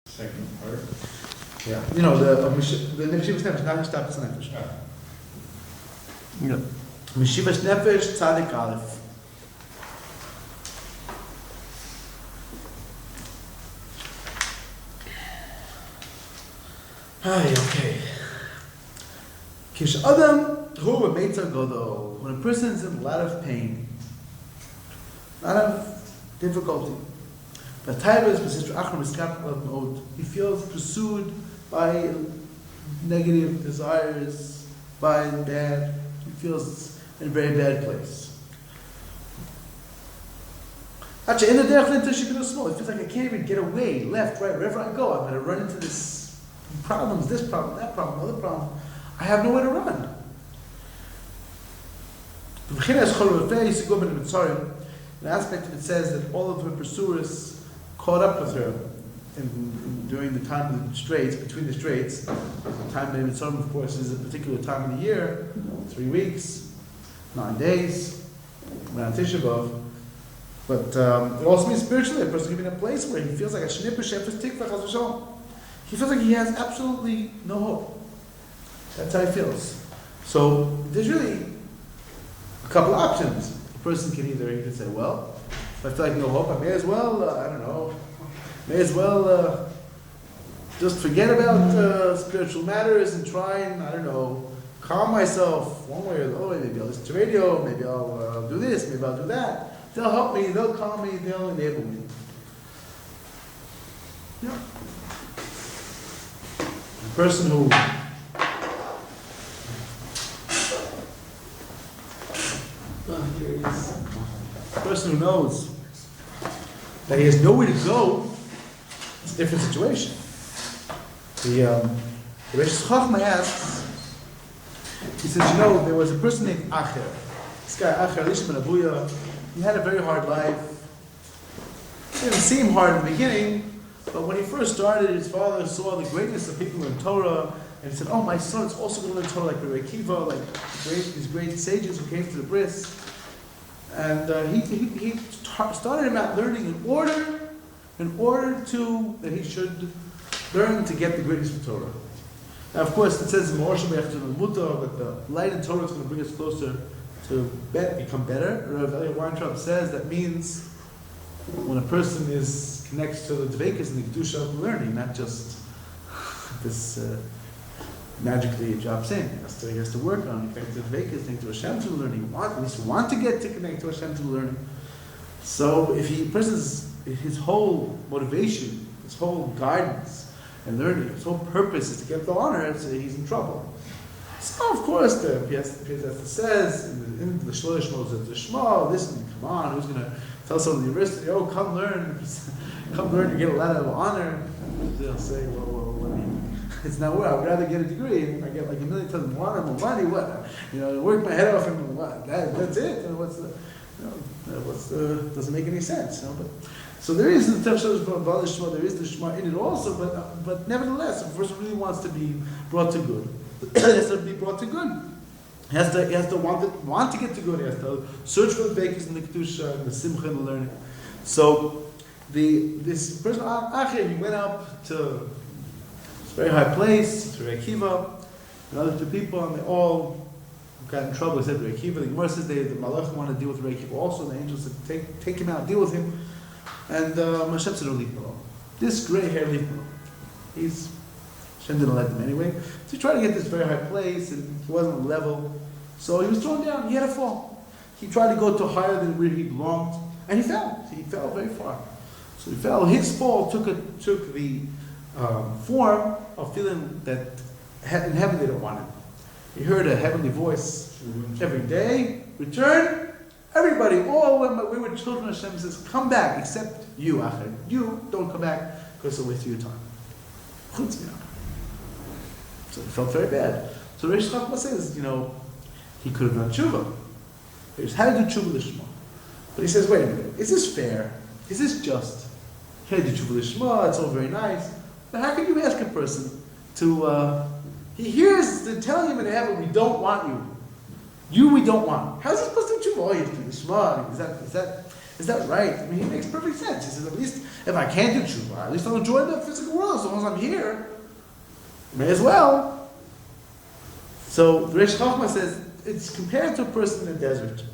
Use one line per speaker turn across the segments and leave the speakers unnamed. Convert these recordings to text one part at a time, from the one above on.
Second part.
Yeah. You know, the Meshivas Nefesh, not Hishtabas Nefesh.
Yeah.
Meshivas Nefesh, Tzadik Aleph. Okay. Kish Adam, Hu Meitza Godo. When a person is in a lot of pain, a lot of difficulty, he feels pursued by negative desires, by bad, he feels in a very bad place. Actually, in the day, he feels like I can't even get away, left, right, wherever I go, I'm going to run into this problems, this problem, that problem, other problem. I have nowhere to run. An aspect of it says that all of her pursuers caught up with her during the time of the straits, between the straits. The time of Mitzrayim, of course, is a particular time of the year, 3 weeks, 9 days, around Tisha B'Av. But it also means spiritually, a person can be in a place where he feels like a shnipper shefes tikva chas v'shalom. He feels like he has absolutely no hope. That's how he feels. So there's really a couple options. A person can either say, well, if I feel like no hope, I may as well, I don't know, just forget about spiritual matters and try and, I don't know, calm myself one way or the other. Maybe I'll listen to radio, maybe I'll do this, maybe I'll do that. They'll help me, they'll calm me, they'll enable me. Yeah. The person who knows that he has nowhere to go, it's a different situation. The Rosh Chachma asks, he says, there was a person named Acher. This guy, Acher, Elisha ben Abuya, he had a very hard life. It didn't seem hard in the beginning, but when he first started, his father saw the greatness of people in Torah, and he said, oh, my son's also going to learn Torah like Rabbi Akiva, like these great sages who came to the bris. And he started him out learning in order that he should learn to get the greatness of Torah. Now, of course, it says in Moshe that the light in Torah is going to bring us closer to become better. Rav Elliot Weintraub says that means when a person connects to the dveikus and the kedusha of learning, not just this magically it drops in. He has to work on it. Connect to dveikus, connect to Hashem through learning. At least want to get to connect to Hashem through learning. So if his whole motivation, his whole guidance and learning, his whole purpose is to get the honor, so he's in trouble. So of course the Piasata says in the Shlosh Moses the Shema, listen, come on, who's going to tell someone in the university, oh, come learn, you get a lot of honor. They'll say, well, I mean, it's not worth. I would rather get a degree and I get like a million times more money. What? Work my head off and what? That's it. And doesn't make any sense. But so there is the Tefshel B'Al Shema. There is the Shema in it also. But nevertheless, if a person really wants to be brought to good, he has to be brought to good. He has to want to get to good. He has to search for the dveikus and the kedusha and the simcha and the learning. So this person Acher, he went up to very high place, to Rabbi Akiva, and other 2 people, and they all got in trouble. They said Rabbi Akiva, the Gemara says the Malach wanted to deal with Rabbi Akiva also, and the angels said, take him out, deal with him. And Hashem said, leave him alone. This gray hair, leave him alone. Hashem didn't let him anyway. So he tried to get this very high place, and he wasn't on level. So he was thrown down, he had a fall. He tried to go to higher than where he belonged, and he fell. He fell very far. So he fell. His fall took the form of feeling that in heaven they don't want him. He heard a heavenly voice every day, return, everybody, all wayward children of Hashem says, come back, except you, Acher. You don't come back, because it's a waste of your time. So he felt very bad. So Reish Chachma says, he could have done tshuva. He just had to do tshuva l'shma. But he says, wait a minute, is this fair? Is this just? He had to do tshuva l'shma, it's all very nice. But how can you ask a person to, he hears the telling him in heaven, we don't want you. We don't want. How's he supposed to do tshuva? Oh, you have to do the shema. Is that right? I mean, he makes perfect sense. He says, at least if I can't do tshuva, at least I'll enjoy the physical world as long as I'm here. May as well. So the Reish Chachma says it's compared to a person in the desert.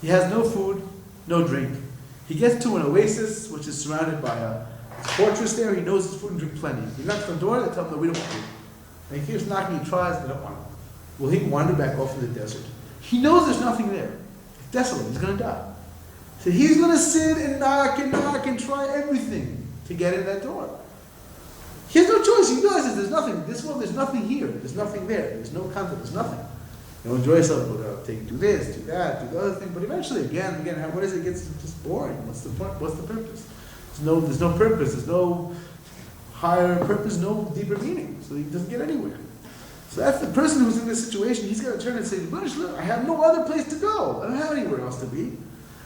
He has no food, no drink. He gets to an oasis which is surrounded by a fortress there. He knows his food and drink plenty. He knocks on the door, they tell him that we don't want food. And he keeps knocking, he tries, they don't want him. Will he wander back off to the desert? He knows there's nothing there. It's desolate, he's going to die. So he's going to sit and knock and try everything to get in that door. He has no choice. He realizes there's nothing. In this world, there's nothing here. There's nothing there. There's no content. There's nothing. You enjoy yourself. Do this, do that, do the other thing. But eventually, again, what is it? It gets just boring. What's the point? What's the purpose? There's no purpose. There's no higher purpose, no deeper meaning. So he doesn't get anywhere. So that's the person who's in this situation. He's got to turn and say, look, I have no other place to go. I don't have anywhere else to be.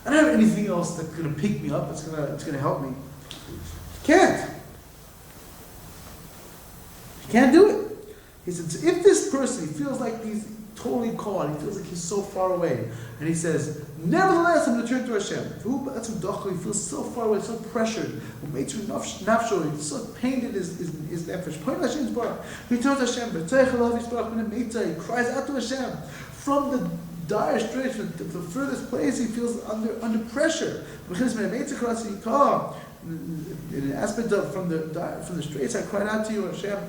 I don't have anything else that's going to pick me up. It's going to help me. He can't. He can't do it. He said, so if this person, he feels like he's totally caught, he feels like he's so far away, and he says, nevertheless, I'm going to turn to Hashem. He feels so far away, so pressured. He's so pained in his nefesh. He turns to Hashem. He cries out to Hashem. From the dire straits, the furthest place, he feels under pressure. In an aspect of from the straits, I cried out to you, Hashem.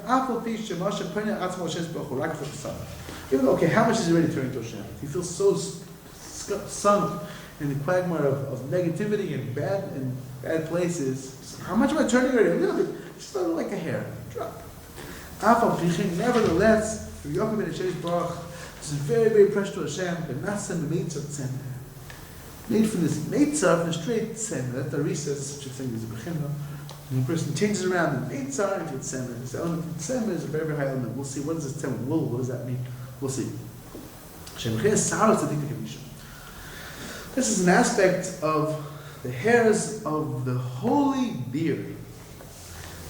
Even though, okay, how much is he already turning to Hashem? He feels so sunk in the quagmire of negativity and bad places. So how much am I turning already? A little bit, just a little like a hair, drop. Nevertheless, this is very, very precious to Hashem. Made from this meitzar, from the straight tzemer. That the Risa is such a thing as a bechina. When a person changes around the meitzar into tzemer, this element of tzemer is a very, very high element. We'll see, what is this tzemer? Wool, what does that mean? We'll see. This is an aspect of the hairs of the holy beard.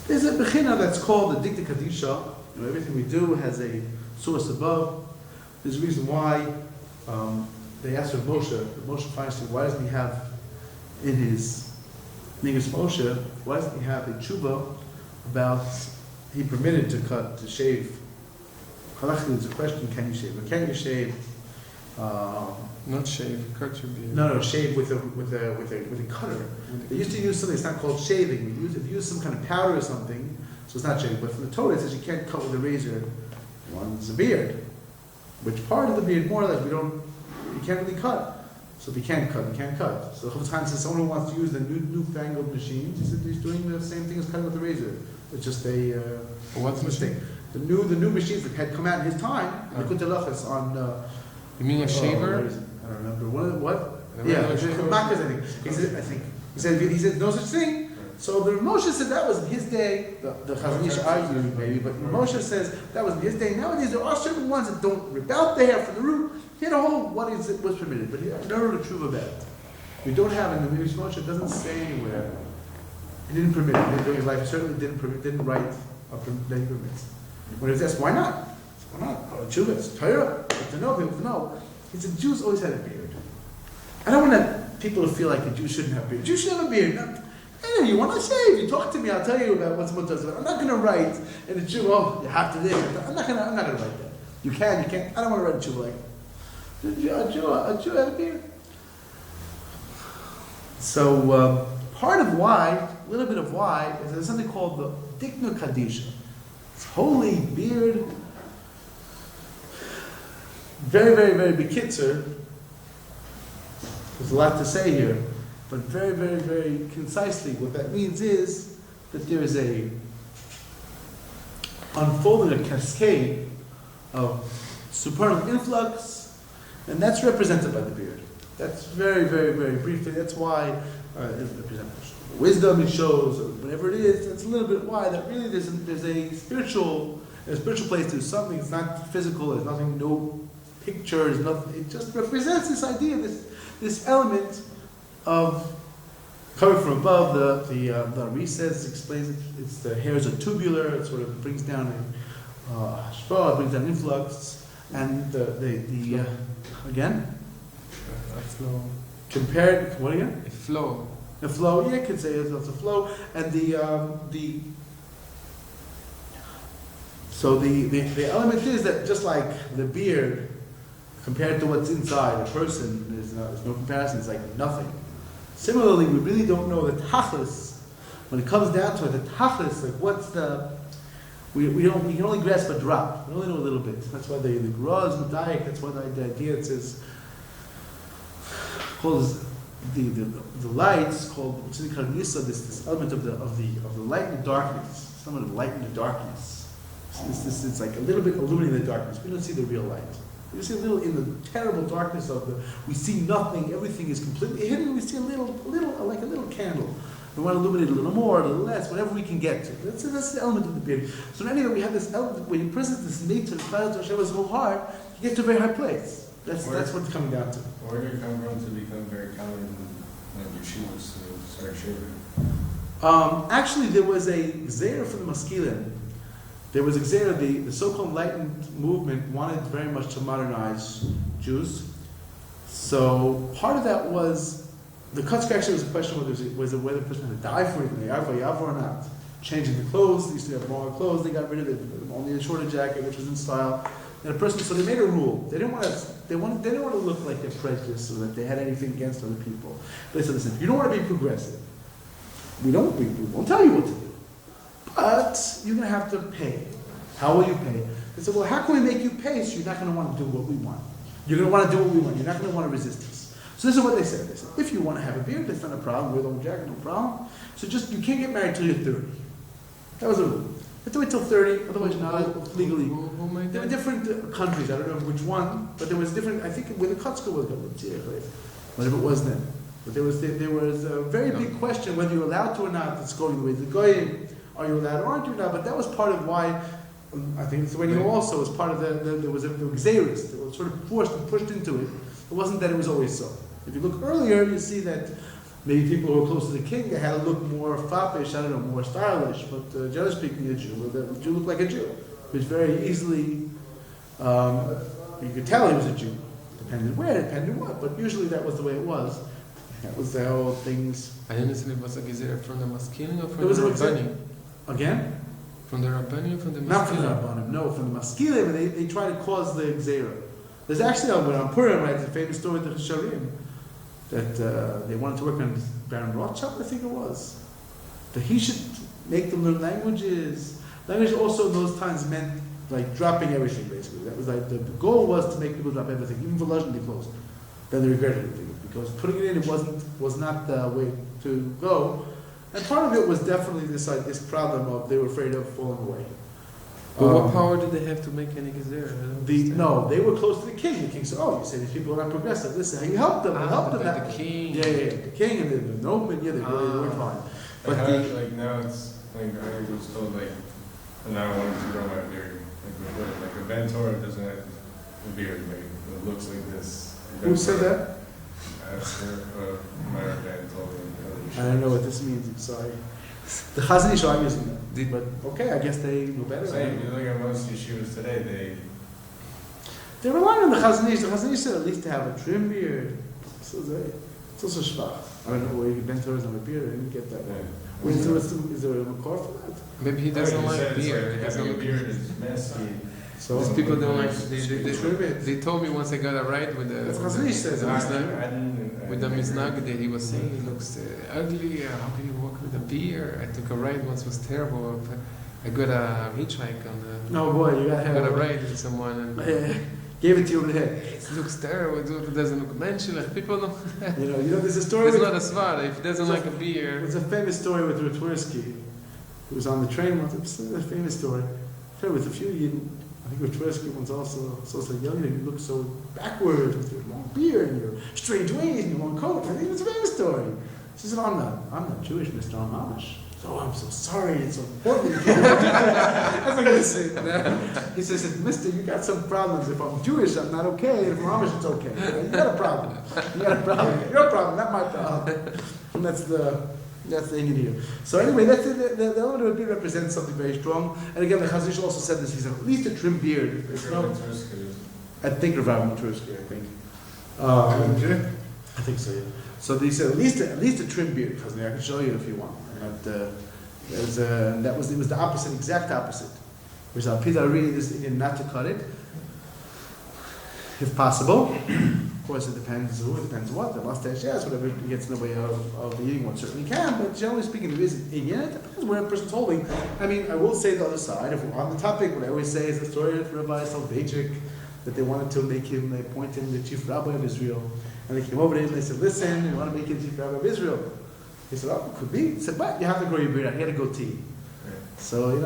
There's a bechina that's called the Dikta Kadisha. Everything we do has a source above. There's a reason why they asked of Moshe Feinstein, why doesn't he have in his Nigas Moshe, why doesn't he have a tshuva about he permitted to shave? Halachically, there's a question: can you shave? Or can you shave?
Not shave, cut your beard.
No, shave with a cutter. They used to use something. It's not called shaving. They use some kind of powder or something, so it's not shaving. But from the Torah, it says you can't cut with a razor. One's a beard. Which part of the beard, more or less, you can't really cut. So if you can't cut, you can't cut. So the time says someone who wants to use the newfangled machines, he said he's doing the same thing as cutting with a razor. It's just a
what's the mistake?
The new machines that had come out in his time, on
you mean a shaver?
I don't remember. What? Yeah, I think. He said no such thing. So the Moshe said that was in his day. The Chazon Ish argued maybe, but Moshe says that was in his day. Nowadays there are certain ones that don't rip out the hair from the root. He had a whole what is it was permitted, but he never the truth about it. We don't have in the Midrash Moshe. It doesn't say anywhere. He didn't permit it during his life. He certainly didn't write that he permits. When he was asked why not, why not? Oh, tshuva, it's Torah. People to know. He said Jews always had a beard. I don't want people to feel like a Jew shouldn't have a beard. Jews should have a beard. Hey, you want to shave? You talk to me. I'll tell you about what's mutter. I'm not going to write in a Jew. Oh, you have to this. I'm not going to write that. You can't. I don't want to write a Jew like a Jew had a beard. So part of why, a little bit of why, is there's something called the Dikta Kadisha. It's holy beard. Very, very, very bekitzer. There's a lot to say here, but very, very, very concisely, what that means is that there is a unfolding, a cascade of supernal influx, and that's represented by the beard. That's very, very, very briefly. That's why it represents wisdom. It shows whatever it is. That's a little bit why that really there's a spiritual place to something. It's not physical. There's nothing. No picture. There's nothing. It just represents this idea. This element of coming from above. The Ari says explains it. It's the hairs are tubular. It sort of brings down a hashpah, brings down influx, and the again. compared, what again?
A flow.
The flow, yeah, you could say it's a flow, and the element is that just like the beard, compared to what's inside a person, there's no comparison. It's like nothing. Similarly, we really don't know the tachlis. When it comes down to it, the tachlis, like what's the we can only grasp a drop. We only know a little bit. That's why the Gra is medayik. That's why the idea it says calls the lights called Nisa, this element of the light and the darkness. Some of the light and the darkness. It's like a little bit illuminating the darkness. We don't see the real light. We see a little in the terrible darkness of we see nothing. Everything is completely hidden. We see a little like a little candle. We want to illuminate a little more, a little less, whatever we can get to. That's the element of the beard. So anyway, we have this element when you present this nature of Hashem's whole heart, you get to a very high place. That's what it's coming down to.
Where did it come from to become very common in yeshivas to start shaving?
Actually, there was a gzeira from the Maskilim. There was a gzeira, the so-called Enlightened movement wanted very much to modernize Jews. So part of that was the Kutzk actually was a question whether the person had to die for it, Yav or not. Changing the clothes, they used to have longer clothes, they got rid of it, only a shorter jacket, which was in style. And a person, so they made a rule. They didn't want to look like they're prejudiced or that they had anything against other people. They said, listen, if you don't want to be progressive, we won't tell you what to do. But you're going to have to pay. How will you pay? They said, well, how can we make you pay so you're not going to want to do what we want? You're going to want to do what we want. You're not going to want to resist us. So this is what they said. They said, if you want to have a beard, that's not a problem. Wear the old jacket, no problem. So just, you can't get married till you're 30. That was a rule. You have to wait till 30, otherwise you're not legally.
Who made
There were
that?
different countries, I don't know which one, but there was different, I think where the Kutzka was, whatever it was then. But there was a very big question whether you're allowed to or not. It's going the way of the Goyim. Are you allowed or aren't you allowed? But that was part of why, I think it's the way you also was part of there was a Xeris. They were sort of forced and pushed into it. It wasn't that it was always so. If you look earlier, you see that maybe people who were close to the king, they had to look more foppish, I don't know, more stylish, but generally speaking, a Jew looked like a Jew. Which very easily, you could tell he was a Jew. Depended where, depended what, but usually that was the way it was. That was the whole things.
I understand it was a gizera from the Maskilim or from
There was
the
a
Rabbanim?
Again?
From the Rabbanim or from the Maskilim?
Not from the Rabbanim, no, from the Maskilim, they try to cause the Gzeira. There's actually, on Purim, right, the famous story of the Charim, that they wanted to work on Baron Rothschild, I think it was. That he should make them learn languages. Language also in those times meant like dropping everything, basically. That was like, the goal was to make people drop everything, even for Lashon closed. Then they regretted it, because putting it in, was not the way to go. And part of it was definitely this problem of they were afraid of falling away.
But what power did they have to make any gizera?
No, they were close to the king. The king said, "Oh, you say these people are not progressive. Listen, you helped them. Help them.
The king.
Yeah. The king and the nobleman. Yeah, they were fine.
But
But
like now it's like I was told like and I wanted to grow my beard like a mentor doesn't have a beard like it looks like this.
who said that?
My dad told me.
I don't know what this means. I'm sorry. The Chazon Ish are using that.
Did-
But okay, I guess they know better.
Same. You look at most yeshivas today,
They rely on the Chazon Ish. The Chazon Ish said at least to have a trim beard. So it's also shvach. I don't know where you mentors on a beard. I didn't get that one. Is there a makor for that?
Maybe he doesn't like beer. He doesn't
having a
like
beard is messy.
So
These people don't like.
trim it.
They told me once I got a ride with the.
That's what Chazon Ish says.
With the Miznag, he was saying he looks ugly. How can you walk with a beer? I took a ride once, was terrible. I got a hitchhike on the.
No boy, you gotta
I
have.
got a ride with someone and
Gave it to you over the head.
it looks terrible. It doesn't look menschlich. People don't.
There's a story.
It's
With,
not a svara. If he doesn't like a beer.
There's a famous story with Rutwersky, who was on the train once. It's a famous story. With a few Yidden. I think Rutwersky once also said, young, you look so backwards with your long beard and your strange ways and your long coat. I think it's a famous story. She said, I'm not Jewish, Mr. I'm Amish. So I'm so sorry, it's so important. I was like, listen. He says, Mister, you got some problems. If I'm Jewish, I'm not okay. If I'm Amish, it's okay. You got a problem. Your problem, not my problem. And that's the thing in here. So anyway, that's the element of beard represents something very strong. And again, the Chazon Ish also said this. He said, at least a trim beard. I think Rav Matursky, I think. I think so, yeah. So they said at least a trim beard, because I can show you if you want. But it was the opposite, exact opposite. Whereas Al-Pidari is Indian not to cut it, if possible. Of course, it depends who, it depends what. The mustache, yes, whatever gets in the way of eating one certainly can, but generally speaking, there is an Indian. It depends where a person's holding. I mean, I will say the other side. If we're on the topic, what I always say is the story of Rabbi Soloveitchik, that they wanted to make him, they appoint him the chief rabbi of Israel. And they came over to him and they said, listen, we want to make you the chief rabbi of Israel. He said, oh, could be. He said, but you have to grow your beard out. He had a goatee. So,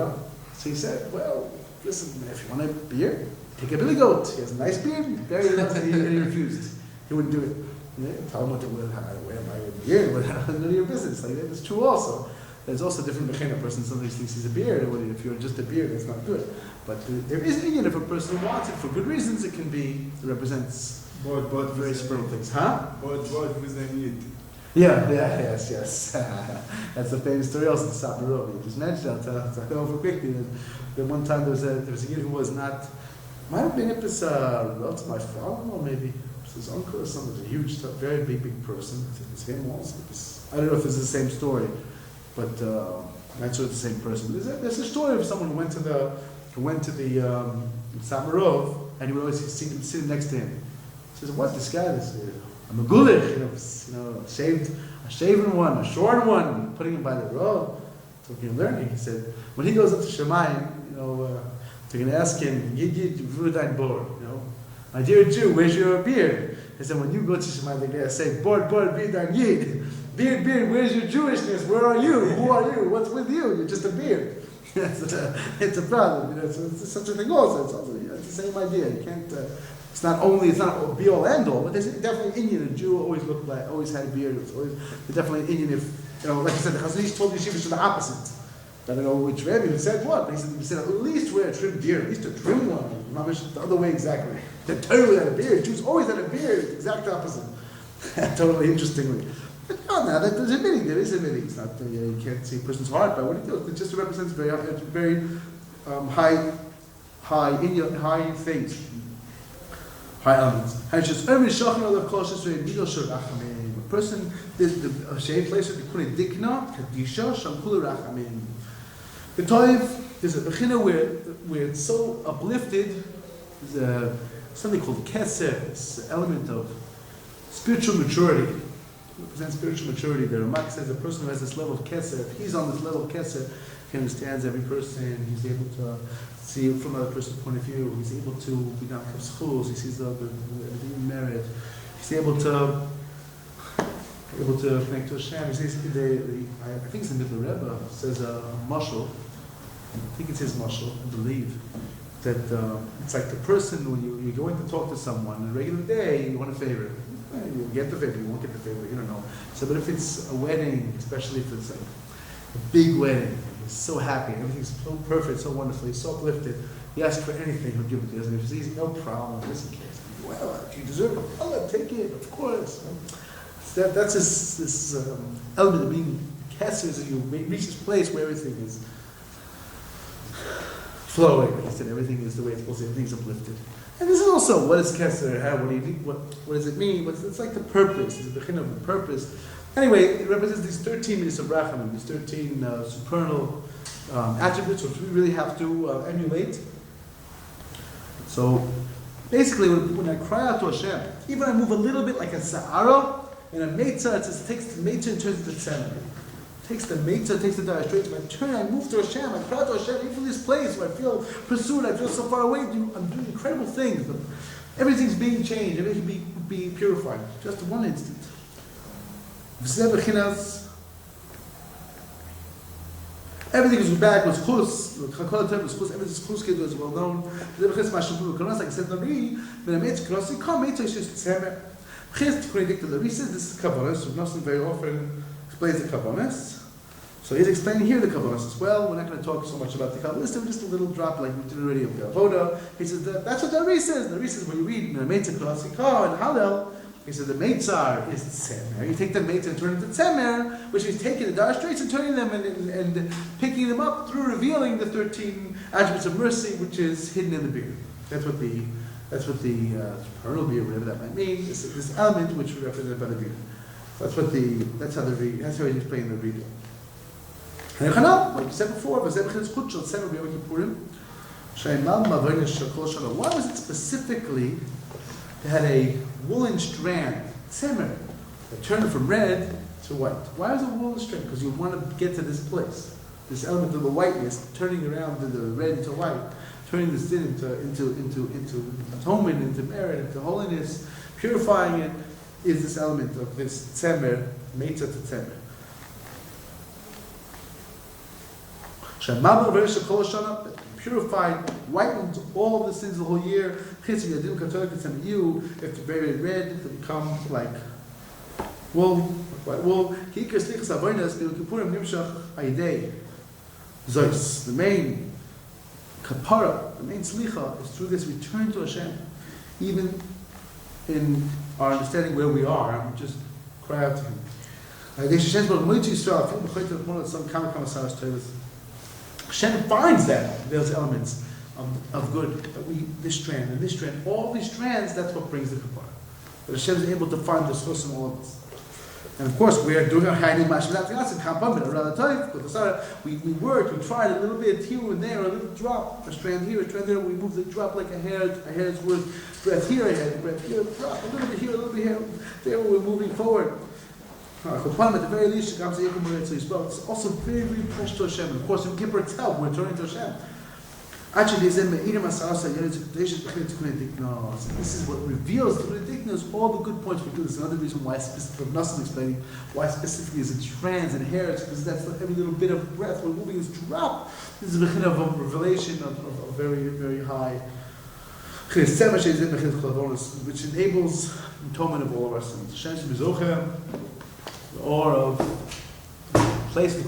so he said, well, listen, if you want a beard, take a billy goat. He has a nice beard, very nice, and he refused. He wouldn't do it. Tell him what to wear, my beard, none of your business. Like, that's true also. There's also different bechin. A person sometimes thinks he's a beard, or if you're just a beard, that's not good. But there is Indian, if a person wants it for good reasons, it can be, it represents very spiritual things. Huh? Yes. That's a famous story also, the Saparov. You just mentioned it, I'll go over quickly. That one time there was a kid who was not, might have been his relative, my father, or maybe his uncle or something, a huge, very big person. I think it was him also. I don't know if it's the same story, but I'm not sure it's the same person. There's a story of someone who went to the Samarov, and he would always see him sitting next to him. He says, "What, this guy? I'm a gulich, a shaven one, a short one, putting him by the road, talking and learning." He said, when he goes up to Shemayim, they're going to ask him, Yid Vudain Bor, my dear Jew, where's your beard? He said, when you go to Shemayim, they're going to say, Bor, Bidan Yid. Beard, where's your Jewishness? Where are you? Who are you? What's with you? You're just a beard. It's a problem. So it's such a thing also. It's the same idea. You can't. It's not a be all end all, but there's definitely Indian. A Jew always had a beard. It was always definitely Indian. If like I said, the Chazon Ish told the yeshivas the opposite. I don't know which Rebbe who said what, but he said at least wear a trim beard, at least a trim one. Not the other way exactly. They totally had a beard. Jews always had a beard. It's the exact opposite. Totally interestingly. But no, now that there is admitting. It's not you can't see a person's heart by what he does. It just represents very high things, high elements. And it's just every shachan of kosher middle rachamim. A person, the shade place would be called dikna kadisha shamkul rachamim. The toiv, there's a bechina where it's so uplifted. There's something called keser, this element of spiritual maturity. It represents spiritual maturity. The Ramak says a person who has this level of keser, if he's on this level of keser, he understands every person, he's able to see it from another person's point of view, he's able to be down from schools, he sees the merit, he's able to connect to Hashem. He says, I think it's the Middle Rebbe, says a mashal, I think it's his mashal, I believe, that it's like the person when you go in to talk to someone on a regular day, you want a favor. You get the favor, you won't get the favor, you don't know. So, but if it's a wedding, especially if it's like a big wedding, he's so happy, everything's so perfect, so wonderful, he's so uplifted, he asks for anything, he'll give it to you. If it's easy, no problem, this case. Well, you deserve it, I'll take it, of course. That's this element of being kesser, is that you reach this place where everything is flowing. He said everything is the way it's supposed to be, everything's uplifted. And this is also, what is kesser? What does it mean? It's like the purpose. It's the beginning of the purpose. Anyway, it represents these 13 minutes of rachamim, these 13 supernal attributes which we really have to emulate. So, basically, when I cry out to Hashem, even I move a little bit like a sa'ara, and a meitzah, it takes the meitzah and turns it to tzemeh. Takes the meitzah, takes the dire straits. When I turn, I move to Hashem, I cry to Hashem, even from this place where I feel pursued, I feel so far away, I'm doing incredible things. But everything's being changed, everything be purified. Just one instant. Everything is back, was chus, everything is chus, it was well known. Like I said, the this is Kabbalah, so Nosson very often explains the Kabbalists. So he's explaining here the Kabbalists as well. We're not going to talk so much about the Kabbalists, just a little drop like we did already of the Avoda. He says that's what the Ari says. The Ari says when you read Meitzah Klasika and Hallel, he says the Meitzah is Tzemer. You take the Meitzah and turn it to Tzemer, which means taking the dire straits and turning them and picking them up through revealing the 13 attributes of mercy, which is hidden in the beard. That's what the That's what the supernal beer, whatever that might mean, this element which is represented by the beer. That's how he's explaining the reading. And like you said before, why was it specifically they had a woolen strand, tzemer, that turned from red to white? Why is it woolen strand? Because you want to get to this place, this element of the whiteness, turning around to the red to white, turning the sin into atonement, into merit, into holiness, purifying it, is this element of this tzemer, meitza to tzemer. Purified, whitened all of the sins of the whole year. If it's very red, to become like wool, white wool. The main kapara, the main slicha is through this return to Hashem. Even in our understanding where we are, just cry out to Him. Hashem finds that there's elements of good, but this strand and this strand, all these strands, that's what brings the kapara. But Hashem is able to find the source in all of us. And of course, we are doing our hiding mashmalat we worked, we tried a little bit here and there, a little drop, a strand here, a strand there, we moved the drop like a hair's worth, breath here, a breath here, drop, a little bit here, a little bit here, there we're moving forward. At the very least, it's also very, very precious to Hashem. And of course, in Kippur's help, we're turning to Hashem. Actually, this is what reveals the ridiculous, all the good points we do. This is another reason why specifically, Nassim explaining why specifically is it strands and hairs, because that's every little bit of breath we're moving is drop. This is a kind of a revelation of very, very high, which enables atonement of all of our sins. Hashem is the or of place the